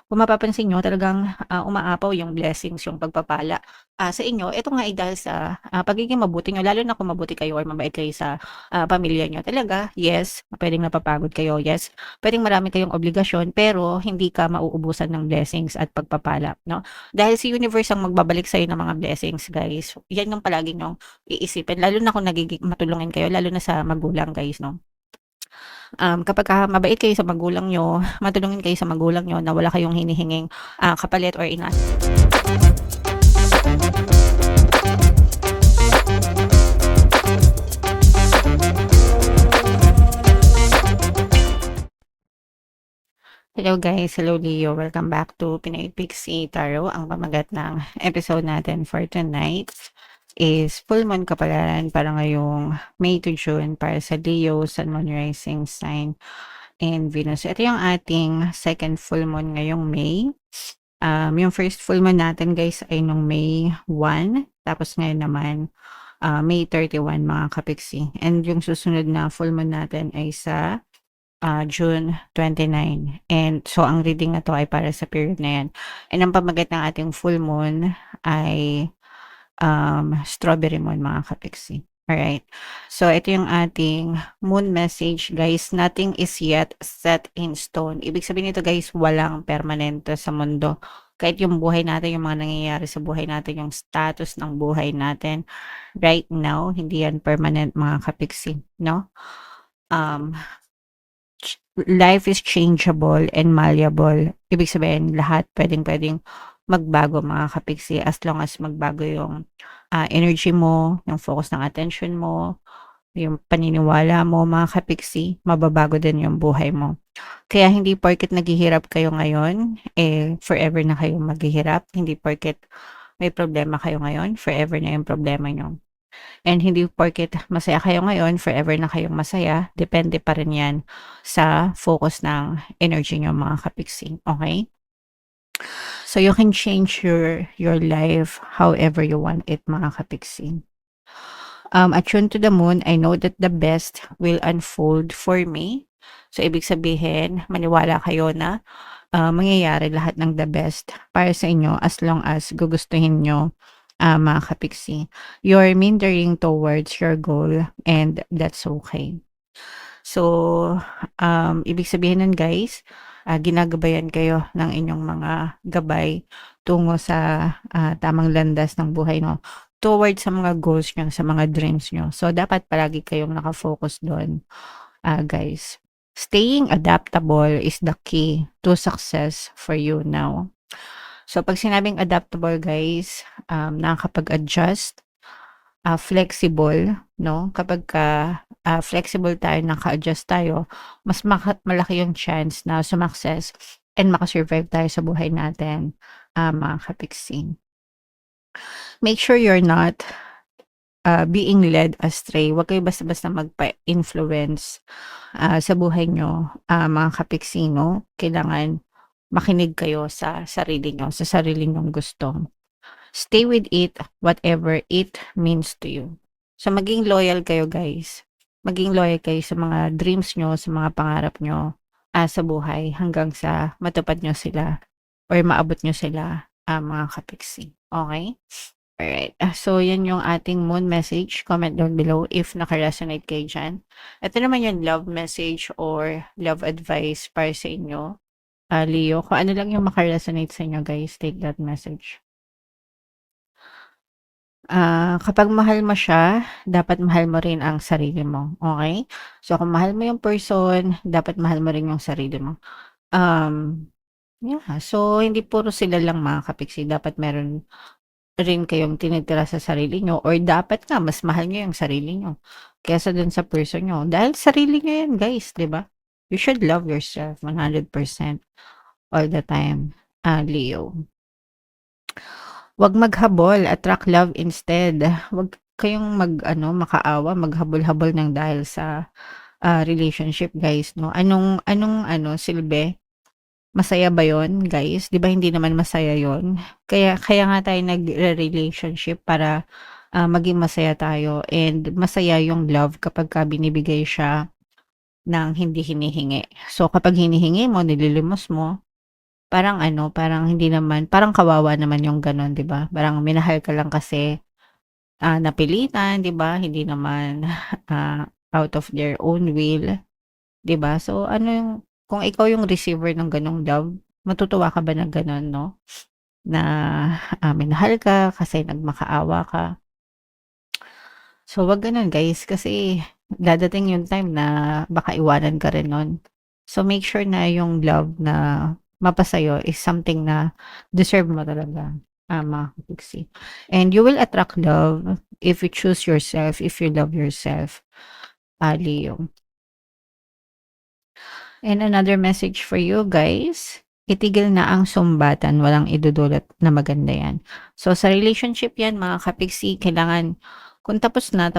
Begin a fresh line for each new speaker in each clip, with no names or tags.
kung mapapansin niyo talagang, umaapaw yung blessings, yung pagpapala, sa inyo. Ito nga ay dahil sa, pagiging mabuti niyo lalo na kung mabuti kayo or mabait kayo sa, pamilya niyo. Talaga, yes, puwedeng napapagod kayo, yes, puwedeng marami kayong obligasyon, pero hindi ka mauubusan ng blessings at pagpapala, 'no? Dahil si universe ang magbabalik sa'yo ng mga blessings, guys. Yan yung palagi niyong iisipin lalo na kung matulungin kayo, lalo na sa magulang, guys, 'no? Kapagka mabait kayo sa magulang niyo, matulungin kayo sa magulang niyo na wala kayong hinihinging, kapalit or hello guys, hello Leo, welcome back to Pinoy Pixie Tarot. Ang pamagat ng episode natin for tonight is full moon kapalaran para ngayong May to June para sa Leo, Sun, Moon, Rising Sign, and Venus. Ito yung ating second full moon ngayong May. Yung first full moon natin guys ay nung May 1, tapos ngayon naman May 31 mga kapiksi. And yung susunod na full moon natin ay sa June 29. And so ang reading na to ay para sa period na yan. And ang pamagat ng ating full moon ay strawberry moon mga kapiksi. Alright. So ito yung ating moon message guys. Nothing is yet set in stone. Ibig sabihin nito guys, walang permanente sa mundo. Kahit yung buhay natin, yung mga nangyayari sa buhay natin, yung status ng buhay natin right now, hindi yan permanent mga kapiksi, no? Um, Life is changeable and malleable. Ibig sabihin, lahat pwedeng-pwedeng magbago mga kapiksi as long as magbago yung energy mo, yung focus ng attention mo, yung paniniwala mo mga kapiksi, mababago din yung buhay mo. Kaya hindi porket naghihirap kayo ngayon, forever na kayong maghihirap. Hindi porket may problema kayo ngayon, forever na yung problema nyo. And hindi porket masaya kayo ngayon, forever na kayong masaya. Depende pa rin yan sa focus ng energy nyo mga kapiksi. Okay? So you can change your life however you want it mga kapiksi. Attune to the moon, I know that the best will unfold for me. So ibig sabihin, maniwala kayo na mangyayari lahat ng the best para sa inyo as long as gugustuhin nyo mga kapiksi. You're meandering towards your goal and that's okay. So, ibig sabihin nun guys, ginagabayan kayo ng inyong mga gabay tungo sa tamang landas ng buhay no, towards sa mga goals nyo, sa mga dreams nyo. So, dapat palagi kayong nakafocus doon, guys. Staying adaptable is the key to success for you now. So, pag sinabing adaptable guys, nakakapag-adjust, flexible, no? Kapagka flexible tayo, naka-adjust tayo, mas malaki yung chance na sumakses and makasurvive tayo sa buhay natin, mga kapiksi. Make sure you're not being led astray. Huwag kayo basta-basta magpa-influence sa buhay nyo, mga kapiksi, no? Kailangan makinig kayo sa sarili nyo, sa sarili nyong gusto. Stay with it, whatever it means to you. So, maging loyal kayo guys. Maging loyal kayo sa mga dreams nyo, sa mga pangarap nyo sa buhay hanggang sa matupad nyo sila or maabot nyo sila, mga kapiksi. Okay? Alright. So, yan yung ating moon message. Comment down below if naka-resonate kayo dyan. Ito naman yung love message or love advice para sa inyo. Leo, kung ano lang yung maka-resonate sa inyo guys, take that message. Kapag mahal mo siya, dapat mahal mo rin ang sarili mo, okay? So, kung mahal mo yung person, dapat mahal mo rin yung sarili mo. Yeah, so hindi puro sila lang mga kapiksi, dapat meron rin kayong tinitira sa sarili nyo or dapat nga mas mahal nyo yung sarili nyo kaysa dun sa person nyo. Dahil sarili nyo yan guys, di ba? You should love yourself 100% all the time, Leo. Wag maghabol, attract love instead. Wag kayong makaawa, maghabol-habol ng dahil sa relationship, guys, no? Anong silbi? Masaya ba 'yon, guys? 'Di ba hindi naman masaya 'yon? Kaya nga tayo nagre-relationship para maging masaya tayo and masaya yung love kapagka binibigay siya ng hindi hinihingi. So kapag hinihingi mo, nililimos mo, parang ano, parang hindi naman parang kawawa naman yung gano'n, 'di ba? Parang minahal ka lang kasi, napilitan, 'di ba? Hindi naman, out of their own will, 'di ba? So ano yung kung ikaw yung receiver ng gano'ng love, matutuwa ka ba na gano'n 'no? Na, minahal ka kasi nagmakaawa ka. So, wag gano'n guys kasi dadating yung time na baka iwanan ka rin nun. So, make sure na yung love na mapa sa'yo is something na deserve mo talaga, mga kapiksi. And you will attract love if you choose yourself, if you love yourself, Leo. And another message for you guys, itigil na ang sumbatan, walang idudulot na maganda yan. So sa relationship yan mga kapiksi, kailangan kung tapos na,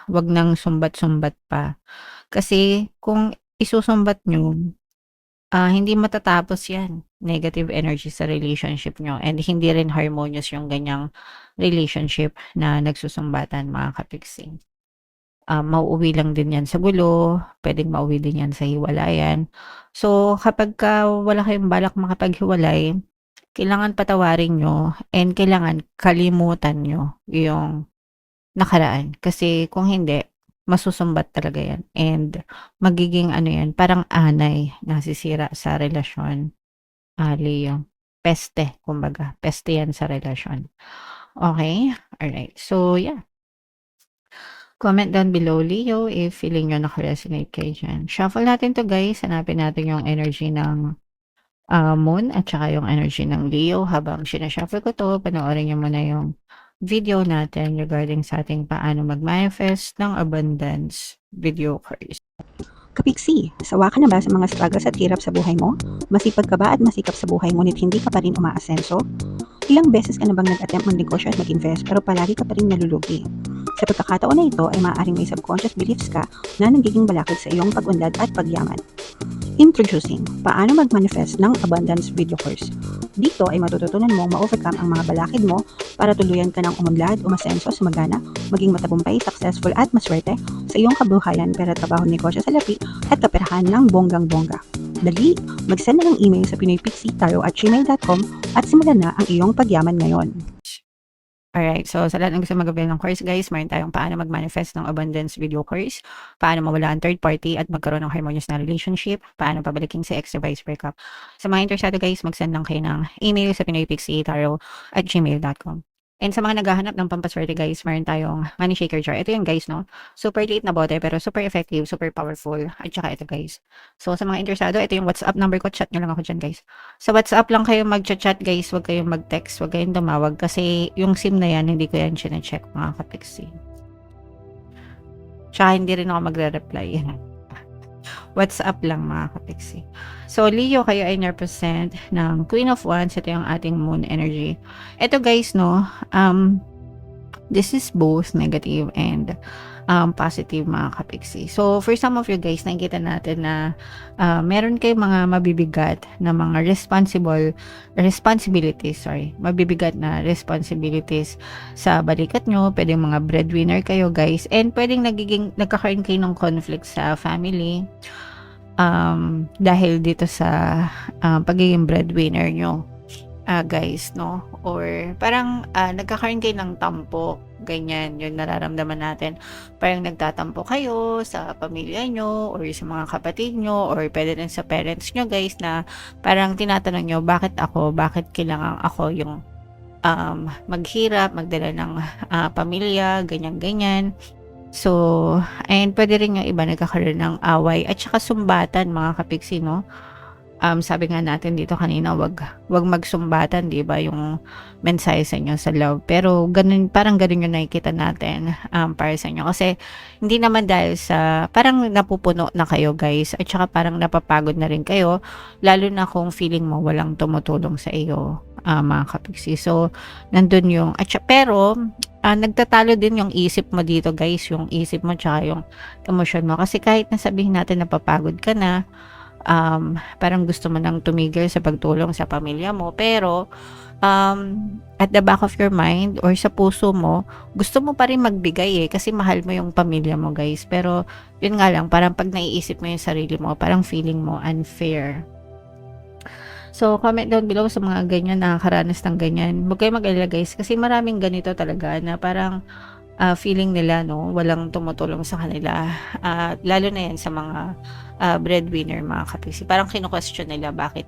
wag nang sumbat-sumbat pa. Kasi kung isusumbat nyo, hindi matatapos yan. Negative energy sa relationship nyo and hindi rin harmonious yung ganyang relationship na nagsusumbatan mga kapiksi. Mauuwi lang din 'yan sa gulo, puwedeng mauwi din 'yan sa hiwalayan. So, kapagka wala kayong balak makipaghiwalay, kailangan patawarin niyo and kailangan kalimutan niyo yung nakaraan. Kasi kung hindi, masusumbat talaga 'yan and magiging ano 'yan, parang anay na sisira sa relasyon, Leo. Peste kumbaga, peste 'yan sa relasyon. Okey, alright. So, yeah. Comment down below, Leo, if feeling nyo naka-resonate kayo dyan. Shuffle natin to guys. Hanapin natin yung energy ng Moon at saka yung energy ng Leo. Habang sinashuffle ko to, panoorin nyo muna yung video natin regarding sa ating paano mag-manifest ng abundance video course.
Kapiksi, sawa ka na ba sa mga struggles at hirap sa buhay mo? Masipag ka ba at masikap sa buhay ngunit hindi ka pa rin umaasenso? Ilang beses ka na bang nag-attempt magnegosyo at mag-invest pero palagi ka pa rin nalulugi? Sa pagkakataon na ito ay maaaring may subconscious beliefs ka na nagiging balakid sa iyong pag-unlad at pagyaman. Introducing, paano mag-manifest ng abundance video course. Dito ay matututunan mong ma-overcome ang mga balakid mo para tuluyan ka ng umunlad, umasenso, sumagana, maging matagumpay, successful at maswerte sa iyong kabuhayan, pera, trabaho, negosyo sa lapi at kaperahan ng bonggang-bongga. Dali, mag-send na ng email sa pinoypixie@gmail.com at simulan na ang iyong pagyaman ngayon.
Alright, so sa lahat ng gusto mag-avail ng course guys, meron tayong paano mag-manifest ng abundance video course, paano mawala ang third party at magkaroon ng harmonious na relationship, paano pabalikin si ex or vice breakup. Sa mga interesado guys, mag-send lang kayo ng email sa pinoypixie@gmail.com. And sa mga naghahanap ng pampaswerte guys, meron tayong money shaker jar. Ito yung guys, no? Super liit na bote pero super effective, super powerful. At saka ito guys. So sa mga interesado, ito yung WhatsApp number ko. Chat nyo lang ako dyan guys. Sa WhatsApp lang kayo mag-chat guys. Huwag kayong mag-text. Huwag kayong tumawag. Kasi yung SIM na yan, hindi ko yan sinecheck mga kapiksi. Tsaka hindi rin ako magre-reply. WhatsApp lang mga kapiksi. So, Leo, kayo ay represent ng Queen of Wands. Ito yung ating moon energy. Ito guys, no, this is both negative and positive mga kapiksi. So, for some of you guys, nakikita natin na meron kayong mga mabibigat na mga mabibigat na responsibilities sa balikat nyo. Pwedeng mga breadwinner kayo guys. And pwedeng nagkakaroon kayo ng conflict sa family dahil dito sa pagiging breadwinner nyo. Guys, no? Or parang nagkakaroon kayo ng tampo, ganyan, yung nararamdaman natin. Parang nagtatampo kayo sa pamilya nyo or sa mga kapatid nyo or pwede rin sa parents nyo, guys, na parang tinatanong nyo, bakit kailangan ako yung maghirap, magdala ng pamilya, ganyan-ganyan. So, and pwede rin yung iba nagkakaroon ng away at saka sumbatan, mga kapiksi, no? Sabi nga natin dito kanina, wag magsumbatan, 'di ba, yung mensahe sa inyo sa love. Pero parang ganun yung nakikita natin para sa inyo. Kasi hindi naman dahil sa parang napupuno na kayo, guys, at saka parang napapagod na rin kayo, lalo na kung feeling mo walang tumutulong sa iyo, mga kapiksi. So, nandun yung pero nagtatalo din yung isip mo dito, guys, yung isip mo tsaka yung emosyon mo. Kasi kahit nasabihin natin napapagod ka na, parang gusto mo nang tumigil sa pagtulong sa pamilya mo, pero at the back of your mind or sa puso mo, gusto mo pa rin magbigay kasi mahal mo yung pamilya mo, guys. Pero yun nga lang, parang pag naiisip mo yung sarili mo, parang feeling mo unfair. So, comment down below sa mga ganyan, nakakaranas ng ganyan. Huwag kayong mag-alala guys, kasi maraming ganito talaga na parang feeling nila, no, walang tumutulong sa kanila. Lalo na yan sa mga breadwinner, mga kapiksi. Parang kinu-question nila bakit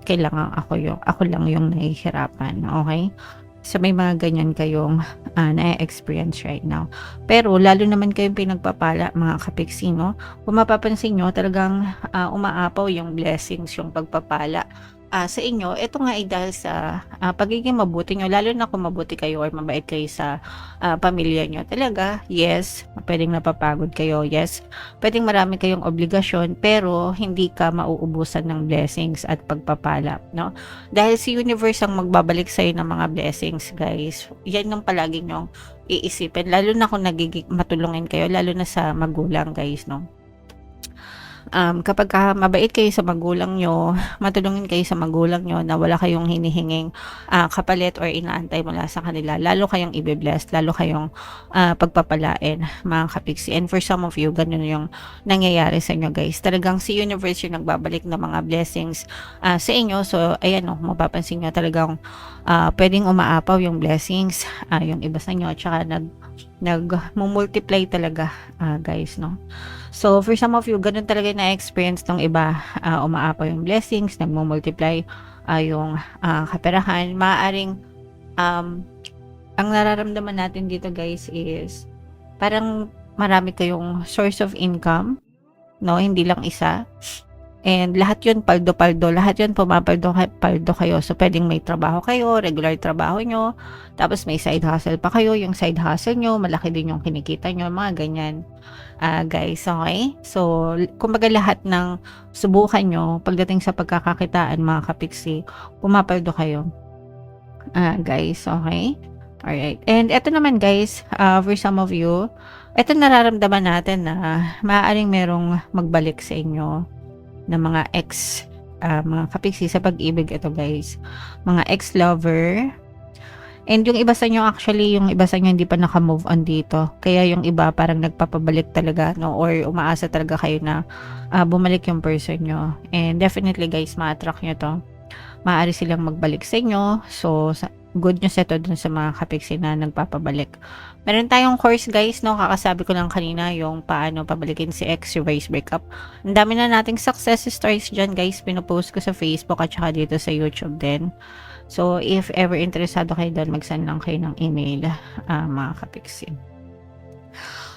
kailangan ako lang yung nahihirapan, okay? So, may mga ganyan kayong na-experience right now. Pero, lalo naman kayong pinagpapala, mga kapiksi, no? Kung mapapansin nyo, talagang umaapaw yung blessings, yung pagpapala sa inyo. Ito nga ay dahil sa pagiging mabuti nyo, lalo na kung mabuti kayo or mabait kayo sa pamilya nyo. Talaga, yes, pwedeng napapagod kayo, yes, pwedeng marami kayong obligasyon, pero hindi ka mauubusan ng blessings at pagpapala, no? Dahil si universe ang magbabalik sa'yo ng mga blessings, guys. Yan yung palagi nyong iisipin, lalo na kung nagiging matulungin kayo, lalo na sa magulang, guys, no? Kapag mabait kayo sa magulang nyo, matulungin kayo sa magulang nyo na wala kayong hinihinging kapalit or inaantay mula sa kanila, lalo kayong ibe-bless, lalo kayong pagpapalain, mga kapiksi. And for some of you, ganun yung nangyayari sa inyo, guys. Talagang si universe yung nagbabalik ng mga blessings sa inyo. So, ayan, mapapansin nyo talagang pwedeng umaapaw yung blessings, yung iba sa inyo, at saka nag-multiply talaga, guys, no? So, for some of you, ganun talaga na-experience ng iba, umaapaw yung blessings, nagmo-multiply yung kaperahan. Maaaring, ang nararamdaman natin dito, guys, is parang marami kayong source of income, no? Hindi lang isa. And lahat yun paldo-paldo, lahat yun pumapaldo kayo. So, pwedeng may trabaho kayo, regular trabaho nyo, tapos may side hustle pa kayo. Yung side hustle nyo, malaki din yung kinikita nyo, mga ganyan. Guys, okay? So, kumbaga lahat ng subukan nyo, pagdating sa pagkakakitaan, mga kapiksi, pumapaldo kayo. Guys, okay? Alright. And eto naman, guys, for some of you, eto nararamdaman natin na maaaring merong magbalik sa inyo na mga mga kapiksi sa pag-ibig. Ito, guys, mga ex-lover. And yung iba sa inyo, actually, yung iba sa inyo hindi pa naka-move on dito. Kaya yung iba parang nagpapabalik talaga, no? Or umaasa talaga kayo na bumalik yung person nyo. And definitely, guys, ma-attract nyo to. Maaari silang magbalik sa inyo. So, good news ito dun sa mga kapiksi na nagpapabalik. Meron tayong course, guys, no? Kakasabi ko lang kanina yung paano pabalikin si ex, reverse breakup. Ang dami na nating success stories dyan, guys. Pinopost ko sa Facebook at saka dito sa YouTube din. So, if ever interesado kayo doon, mag-send lang kayo ng email, mga kapiksi.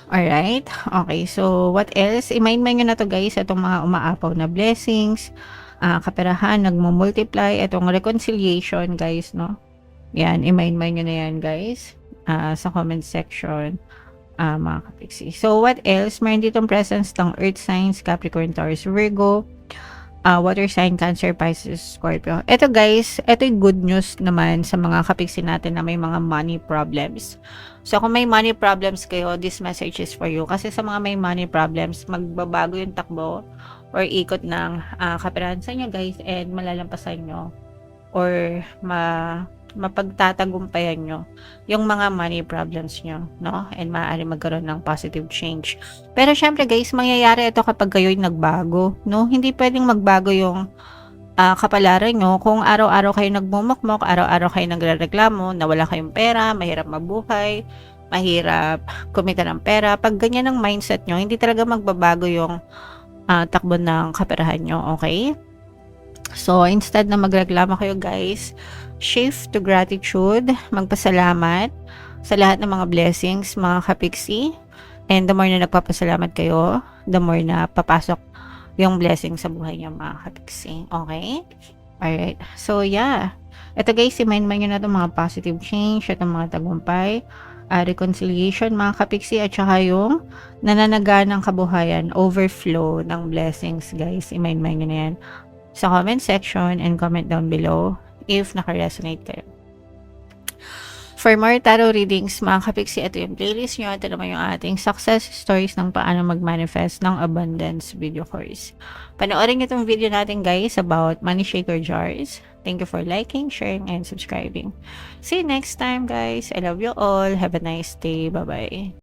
Alright. Okay, so what else? I-mind nyo na to, guys, itong mga umaapaw na blessings, kaperahan, nagmo-multiply, itong reconciliation, guys, no? Yan, i-mind nyo na yan, guys, sa comment section, mga kapiksi. So, what else? Meron ditong presence ng earth signs, Capricorn, Taurus, Virgo, water sign, Cancer, Pisces, Scorpio. Ito, guys, ito yung good news naman sa mga kapiksi natin na may mga money problems. So, kung may money problems kayo, this message is for you. Kasi sa mga may money problems, magbabago yung takbo or ikot ng kaperahan sa inyo, guys, and malalampasan nyo or mapagtatagumpayan nyo yung mga money problems nyo, no? And maaari magkaroon ng positive change. Pero syempre, guys, mangyayari ito kapag kayo'y nagbago, no? Hindi pwedeng magbago yung kapalaran nyo kung araw-araw kayo nagmumukmok, araw-araw kayo nagrereklamo na wala kayong pera, mahirap mabuhay, mahirap kumita ng pera. Pag ganyan ang mindset nyo, hindi talaga magbabago yung takbo ng kaperahan nyo, okay? So, instead na magreklamo kayo, guys, shift to gratitude, magpasalamat sa lahat ng mga blessings, mga kapiksi. And the more na nagpapasalamat kayo, the more na papasok yung blessing sa buhay niyo, mga kapiksi. Okay? Alright. So, yeah. Ito, guys, i-mind nyo na itong mga positive change, itong mga tagumpay, reconciliation, mga kapiksi, at saka yung nananaganang kabuhayan, overflow ng blessings, guys. I-mind nyo na yan sa comment section and comment down below if naka-resonate kayo. For more tarot readings, mga kapiksi, ito yung playlist nyo. Ito naman yung ating success stories ng paano mag-manifest ng abundance video course. Panoorin nyo itong video natin, guys, about money shaker jars. Thank you for liking, sharing, and subscribing. See you next time, guys. I love you all. Have a nice day. Bye-bye.